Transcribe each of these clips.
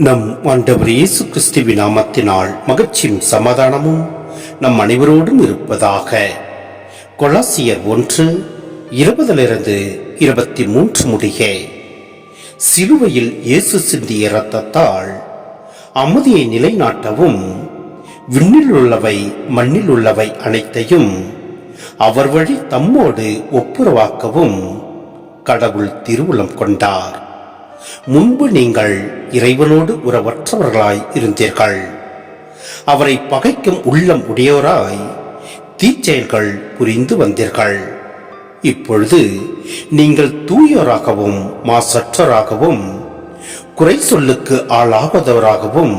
நம் ஆண்டவர் இயேசு கிறிஸ்துவின் நாமத்தினால் மகிழ்ச்சியும் சமாதானமும் நம் அனைவரோடும் இருப்பதாக. கொலாசியர் 1:20-23 முடிக. சிலுவையில் இயேசு சிந்திய இரத்தத்தால் அமைதியை நிலைநாட்டவும் விண்ணில் உள்ளவை மண்ணில் உள்ளவை அனைத்தையும் அவர் வழி தம்மோடு ஒப்புரவாக்கவும் கடவுள் திருவுளம் கொண்டார். முன்பு நீங்கள் இறைவனோடு உறவற்றவர்களாய் இருந்தீர்கள். அவரை பகைக்கும் உள்ளம் உடையோராய் தீச்செயல்கள் புரிந்து வந்தீர்கள். இப்பொழுது நீங்கள் தூயோராகவும் மாசற்றராகவும் குறை சொல்லுக்கு ஆளாகாதவராகவும்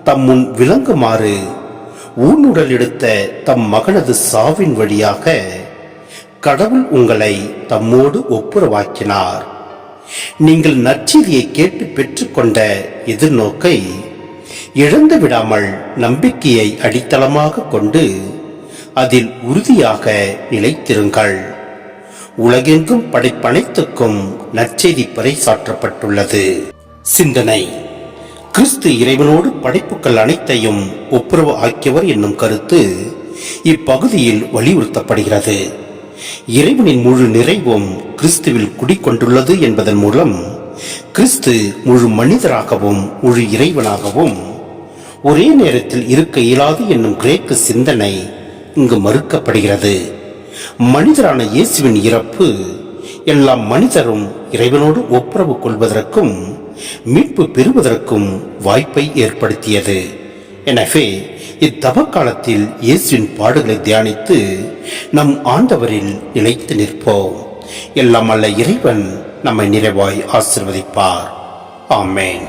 தம்முன் விளங்குமாறு ஊனுடல் எடுத்த தம் மகனது சாவின் வழியாக கடவுள் உங்களை தம்மோடு ஒப்புரவாக்கினார். நீங்கள் நற்செய்தியை கேட்டு பெற்றுக்கொண்ட எதிர்நோக்கை இழந்து விடாமல் நம்பிக்கையை அடித்தளமாக கொண்டு அதில் உறுதியாக நிலைத்திருங்கள். உலகெங்கும் படைப்பனைத்துக்கும் நற்செய்தி பறைசாற்றப்பட்டுள்ளது. சிந்தனை: கிறிஸ்து இறைவனோடு படைப்புகள் அனைத்தையும் ஒப்புரவு ஆக்கியவர் என்னும் கருத்து இப்பகுதியில் வலியுறுத்தப்படுகிறது. இறைவனின் முழு நிறைவும் கிறிஸ்துவில் குடிக்கொண்டுள்ளது என்பதன் மூலம் கிறிஸ்து முழு மனிதராகவும் முழு இறைவனாகவும் ஒரே நேரத்தில் இருக்க இயலாது என்னும் கிரேக்க சிந்தனை இங்கு மறுக்கப்படுகிறது. மனிதரான இயேசுவின் இறப்பு எல்லா மனிதரும் இறைவனோடு ஒப்புரவு கொள்வதற்கும் மீட்பு பெறுவதற்கும் வாய்ப்பை ஏற்படுத்தியது. எனவே இத்தவ காலத்தில் இயேசுவின் பாடுகளை தியானித்து நம் ஆண்டவரில் நிலைத்து நிற்போம். எல்லாம் அல்ல இறைவன் நம்மை நிறைவாய் ஆசீர்வதிப்பார். ஆமென்.